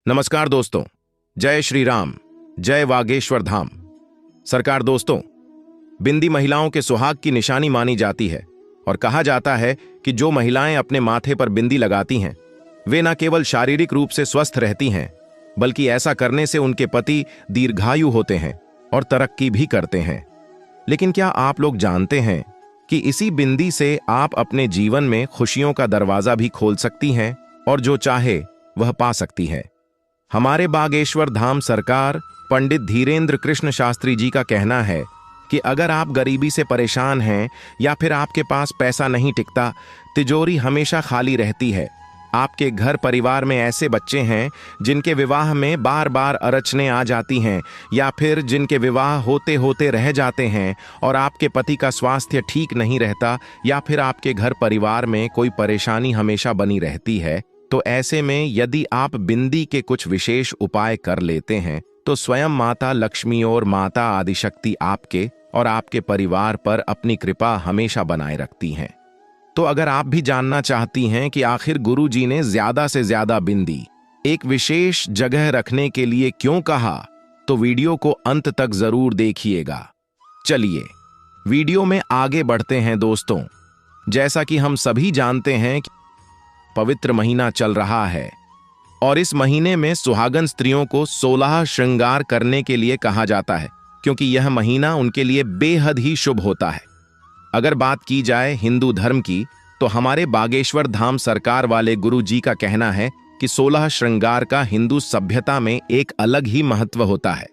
नमस्कार दोस्तों, जय श्री राम, जय वागेश्वर धाम। सरकार दोस्तों, बिंदी महिलाओं के सुहाग की निशानी मानी जाती है और कहा जाता है कि जो महिलाएं अपने माथे पर बिंदी लगाती हैं वे न केवल शारीरिक रूप से स्वस्थ रहती हैं बल्कि ऐसा करने से उनके पति दीर्घायु होते हैं और तरक्की भी करते हैं। लेकिन क्या आप लोग जानते हैं कि इसी बिंदी से आप अपने जीवन में खुशियों का दरवाजा भी खोल सकती हैं और जो चाहे वह पा सकती है। हमारे बागेश्वर धाम सरकार पंडित धीरेन्द्र कृष्ण शास्त्री जी का कहना है कि अगर आप गरीबी से परेशान हैं या फिर आपके पास पैसा नहीं टिकता, तिजोरी हमेशा खाली रहती है, आपके घर परिवार में ऐसे बच्चे हैं जिनके विवाह में बार बार अड़चनें आ जाती हैं या फिर जिनके विवाह होते होते रह जाते हैं और आपके पति का स्वास्थ्य ठीक नहीं रहता या फिर आपके घर परिवार में कोई परेशानी हमेशा बनी रहती है, तो ऐसे में यदि आप बिंदी के कुछ विशेष उपाय कर लेते हैं तो स्वयं माता लक्ष्मी और माता आदिशक्ति आपके और आपके परिवार पर अपनी कृपा हमेशा बनाए रखती हैं। तो अगर आप भी जानना चाहती हैं कि आखिर गुरु जी ने ज्यादा से ज्यादा बिंदी एक विशेष जगह रखने के लिए क्यों कहा, तो वीडियो को अंत तक जरूर देखिएगा। चलिए वीडियो में आगे बढ़ते हैं दोस्तों। जैसा कि हम सभी जानते हैं कि पवित्र महीना चल रहा है और इस महीने में सुहागन स्त्रियों को 16 श्रृंगार करने के लिए कहा जाता है क्योंकि यह महीना उनके लिए बेहद ही शुभ होता है। अगर बात की जाए हिंदू धर्म की तो हमारे बागेश्वर धाम सरकार वाले गुरु जी का कहना है कि 16 श्रृंगार का हिंदू सभ्यता में एक अलग ही महत्व होता है।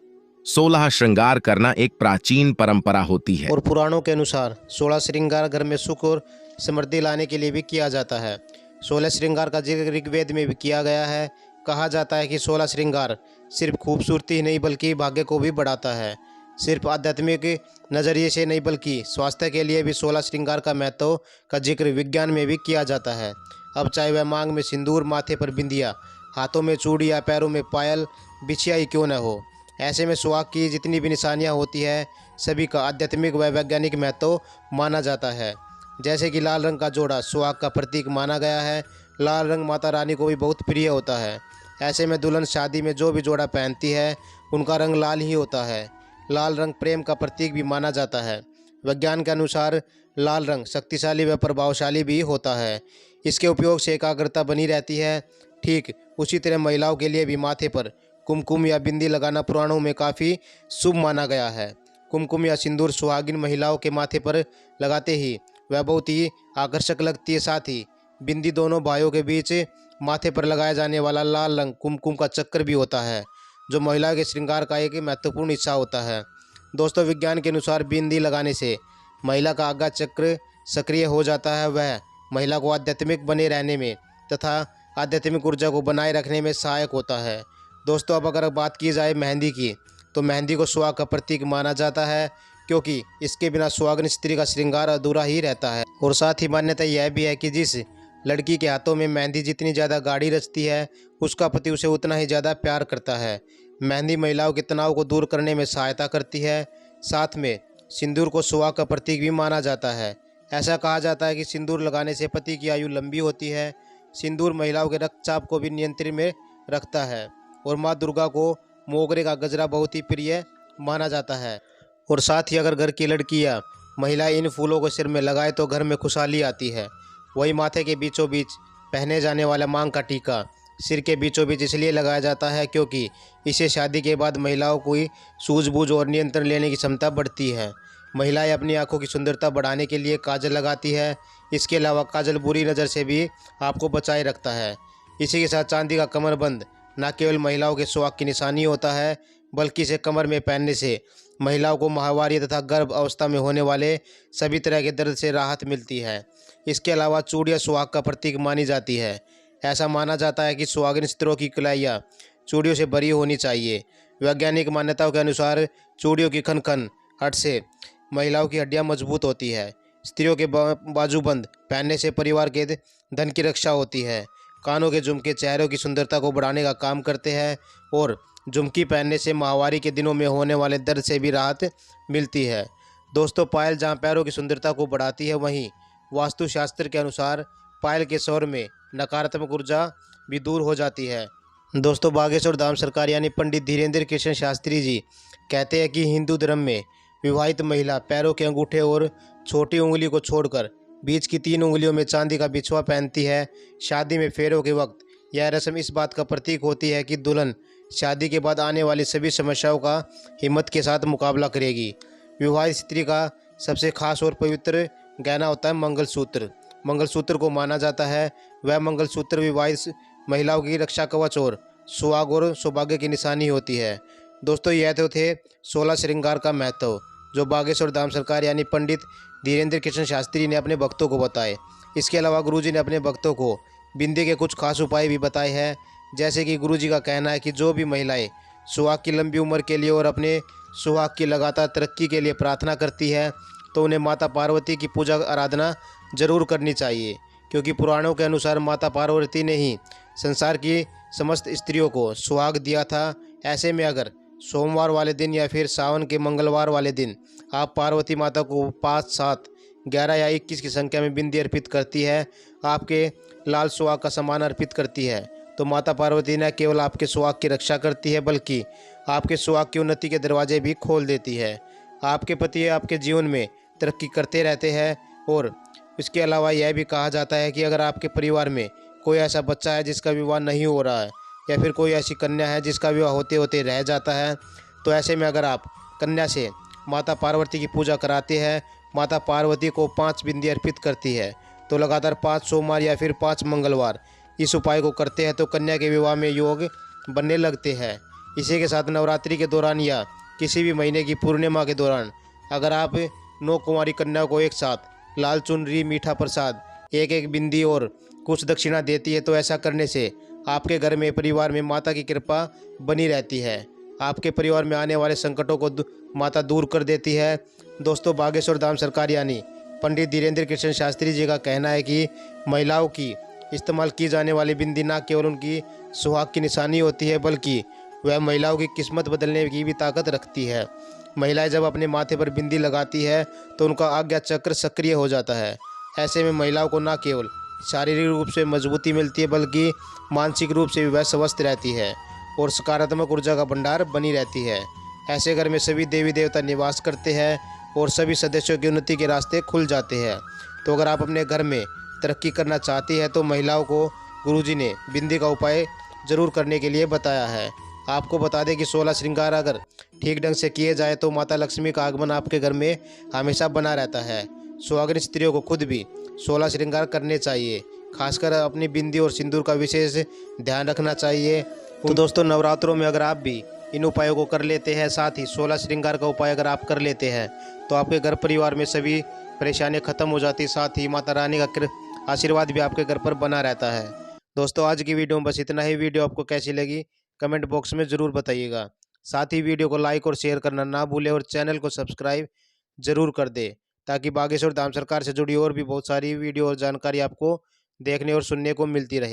16 श्रृंगार करना एक प्राचीन परंपरा होती है और पुराणों के अनुसार 16 श्रृंगार घर में सुख और समृद्धि लाने के लिए भी किया जाता है। 16 श्रृंगार का जिक्र ऋग्वेद में भी किया गया है। कहा जाता है कि 16 श्रृंगार सिर्फ खूबसूरती ही नहीं बल्कि भाग्य को भी बढ़ाता है। सिर्फ आध्यात्मिक नज़रिए से नहीं बल्कि स्वास्थ्य के लिए भी 16 श्रृंगार का महत्व का जिक्र विज्ञान में भी किया जाता है। अब चाहे वह मांग में सिंदूर, माथे पर बिंदिया, हाथों में चूड़ी या पैरों में पायल, बिछिया ही क्यों न हो, ऐसे में सुहाग की जितनी भी निशानियाँ होती है सभी का आध्यात्मिक व वैज्ञानिक महत्व माना जाता है। जैसे कि लाल रंग का जोड़ा सुहाग का प्रतीक माना गया है। लाल रंग माता रानी को भी बहुत प्रिय होता है। ऐसे में दुल्हन शादी में जो भी जोड़ा पहनती है उनका रंग लाल ही होता है। लाल रंग प्रेम का प्रतीक भी माना जाता है। विज्ञान के अनुसार लाल रंग शक्तिशाली व प्रभावशाली भी होता है। इसके उपयोग से एकाग्रता बनी रहती है। ठीक उसी तरह महिलाओं के लिए भी माथे पर कुमकुम या बिंदी लगाना पुराणों में काफ़ी शुभ माना गया है। कुमकुम या सिंदूर सुहागिन महिलाओं के माथे पर लगाते ही वह बहुत ही आकर्षक लगती है। साथ ही बिंदी दोनों भाइयों के बीच माथे पर लगाया जाने वाला लाल रंग कुमकुम का चक्कर भी होता है जो महिला के श्रृंगार का एक महत्वपूर्ण हिस्सा होता है। दोस्तों, विज्ञान के अनुसार बिंदी लगाने से महिला का आज्ञा चक्र सक्रिय हो जाता है। वह महिला को आध्यात्मिक बने रहने में तथा आध्यात्मिक ऊर्जा को बनाए रखने में सहायक होता है। दोस्तों, अब अगर बात की जाए मेहंदी की तो मेहंदी को सुहाग का प्रतीक माना जाता है क्योंकि इसके बिना सुहागन स्त्री का श्रृंगार अधूरा ही रहता है। और साथ ही मान्यता यह भी है कि जिस लड़की के हाथों में मेहंदी जितनी ज़्यादा गाढ़ी रचती है उसका पति उसे उतना ही ज़्यादा प्यार करता है। मेहंदी महिलाओं के तनाव को दूर करने में सहायता करती है। साथ में सिंदूर को सुहाग का प्रतीक भी माना जाता है। ऐसा कहा जाता है कि सिंदूर लगाने से पति की आयु लंबी होती है। सिंदूर महिलाओं के रक्तचाप को भी नियंत्रण में रखता है और माँ दुर्गा को मोगरे का गजरा बहुत ही प्रिय माना जाता है। और साथ ही अगर घर की लड़की या महिला इन फूलों को सिर में लगाए तो घर में खुशहाली आती है। वही माथे के बीचों बीच पहने जाने वाला मांग का टीका सिर के बीचों बीच इसलिए लगाया जाता है क्योंकि इसे शादी के बाद महिलाओं को सूझबूझ और नियंत्रण लेने की क्षमता बढ़ती है। महिलाएं अपनी आंखों की सुंदरता बढ़ाने के लिए काजल लगाती है। इसके अलावा काजल बुरी नज़र से भी आपको बचाए रखता है। इसी के साथ चांदी का कमरबंद न केवल महिलाओं के सुहाग की निशानी होता है बल्कि इसे कमर में पहनने से महिलाओं को माहवारी तथा गर्भ अवस्था में होने वाले सभी तरह के दर्द से राहत मिलती है। इसके अलावा चूड़ियाँ सुहाग का प्रतीक मानी जाती है। ऐसा माना जाता है कि सुहागिन स्त्रियों की कलाइयाँ चूड़ियों से भरी होनी चाहिए। वैज्ञानिक मान्यताओं के अनुसार चूड़ियों की खनखन हट से महिलाओं की हड्डियाँ मजबूत होती है। स्त्रियों के बाजूबंद पहनने से परिवार के धन की रक्षा होती है। कानों के झुमके चेहरों की सुंदरता को बढ़ाने का काम करते हैं और झुमकी पहनने से माहवारी के दिनों में होने वाले दर्द से भी राहत मिलती है। दोस्तों, पायल जहां पैरों की सुंदरता को बढ़ाती है वहीं वास्तुशास्त्र के अनुसार पायल के स्वर में नकारात्मक ऊर्जा भी दूर हो जाती है। दोस्तों, बागेश्वर धाम सरकार यानी पंडित धीरेन्द्र कृष्ण शास्त्री जी कहते हैं कि हिंदू धर्म में विवाहित महिला पैरों के अंगूठे और छोटी उंगली को छोड़कर बीच की 3 उंगलियों में चांदी का बिछुआ पहनती है। शादी में फेरों के वक्त यह रस्म इस बात का प्रतीक होती है कि दुल्हन शादी के बाद आने वाली सभी समस्याओं का हिम्मत के साथ मुकाबला करेगी। विवाहित स्त्री का सबसे खास और पवित्र गहना होता है मंगलसूत्र। मंगलसूत्र को माना जाता है वह मंगलसूत्र विवाहित महिलाओं की रक्षा कवच और सुहाग और सौभाग्य की निशानी होती है। दोस्तों, यह तो थे 16 श्रृंगार का महत्व जो बागेश्वर धाम सरकार यानी पंडित धीरेन्द्र कृष्ण शास्त्री ने अपने भक्तों को बताए। इसके अलावा गुरुजी ने अपने भक्तों को बिंदी के कुछ खास उपाय भी बताए हैं। जैसे कि गुरुजी का कहना है कि जो भी महिलाएं सुहाग की लंबी उम्र के लिए और अपने सुहाग की लगातार तरक्की के लिए प्रार्थना करती है तो उन्हें माता पार्वती की पूजा आराधना जरूर करनी चाहिए, क्योंकि पुराणों के अनुसार माता पार्वती ने ही संसार की समस्त स्त्रियों को सुहाग दिया था। ऐसे में अगर सोमवार वाले दिन या फिर सावन के मंगलवार वाले दिन आप पार्वती माता को 5, 7, 11 या 21 की संख्या में बिंदी अर्पित करती है, आपके लाल सुहाग का सम्मान अर्पित करती है, तो माता पार्वती न केवल आपके सुहाग की रक्षा करती है बल्कि आपके सुहाग की उन्नति के दरवाजे भी खोल देती है। आपके पति आपके जीवन में तरक्की करते रहते हैं। और इसके अलावा यह भी कहा जाता है कि अगर आपके परिवार में कोई ऐसा बच्चा है जिसका विवाह नहीं हो रहा है या फिर कोई ऐसी कन्या है जिसका विवाह होते होते रह जाता है, तो ऐसे में अगर आप कन्या से माता पार्वती की पूजा कराते हैं, माता पार्वती को 5 बिंदी अर्पित करती है, तो लगातार 5 सोमवार या फिर 5 मंगलवार इस उपाय को करते हैं तो कन्या के विवाह में योग बनने लगते हैं। इसी के साथ नवरात्रि के दौरान या किसी भी महीने की पूर्णिमा के दौरान अगर आप 9 कुंवारी कन्या को एक साथ लाल चुनरी, मीठा प्रसाद, एक बिंदी और कुछ दक्षिणा देती है तो ऐसा करने से आपके घर में, परिवार में माता की कृपा बनी रहती है। आपके परिवार में आने वाले संकटों को माता दूर कर देती है। दोस्तों, बागेश्वर धाम सरकार यानी पंडित धीरेन्द्र कृष्ण शास्त्री जी का कहना है कि महिलाओं की इस्तेमाल की जाने वाली बिंदी न केवल उनकी सुहाग की निशानी होती है बल्कि वह महिलाओं की किस्मत बदलने की भी ताकत रखती है। महिलाएं जब अपने माथे पर बिंदी लगाती है तो उनका आज्ञा चक्र सक्रिय हो जाता है। ऐसे में महिलाओं को न केवल शारीरिक रूप से मजबूती मिलती है बल्कि मानसिक रूप से भी वह स्वस्थ रहती है और सकारात्मक ऊर्जा का भंडार बनी रहती है। ऐसे घर में सभी देवी देवता निवास करते हैं और सभी सदस्यों की उन्नति के रास्ते खुल जाते हैं। तो अगर आप अपने घर में तरक्की करना चाहती है तो महिलाओं को गुरुजी ने बिंदी का उपाय जरूर करने के लिए बताया है। आपको बता दें कि 16 श्रृंगार अगर ठीक ढंग से किए जाए तो माता लक्ष्मी का आगमन आपके घर में हमेशा बना रहता है। सुहागिन स्त्रियों को खुद भी 16 श्रृंगार करने चाहिए। खासकर अपनी बिंदी और सिंदूर का विशेष ध्यान रखना चाहिए। तो दोस्तों, नवरात्रों में अगर आप भी इन उपायों को कर लेते हैं, साथ ही 16 श्रृंगार का उपाय अगर आप कर लेते हैं तो आपके घर परिवार में सभी परेशानियां खत्म हो जाती, साथ ही माता रानी का आशीर्वाद भी आपके घर पर बना रहता है। दोस्तों, आज की वीडियो में बस इतना ही। वीडियो आपको कैसी लगी कमेंट बॉक्स में ज़रूर बताइएगा। साथ ही वीडियो को लाइक और शेयर करना ना भूलें और चैनल को सब्सक्राइब जरूर कर दें ताकि बागेश्वर धाम सरकार से जुड़ी और भी बहुत सारी वीडियो और जानकारी आपको देखने और सुनने को मिलती रहे।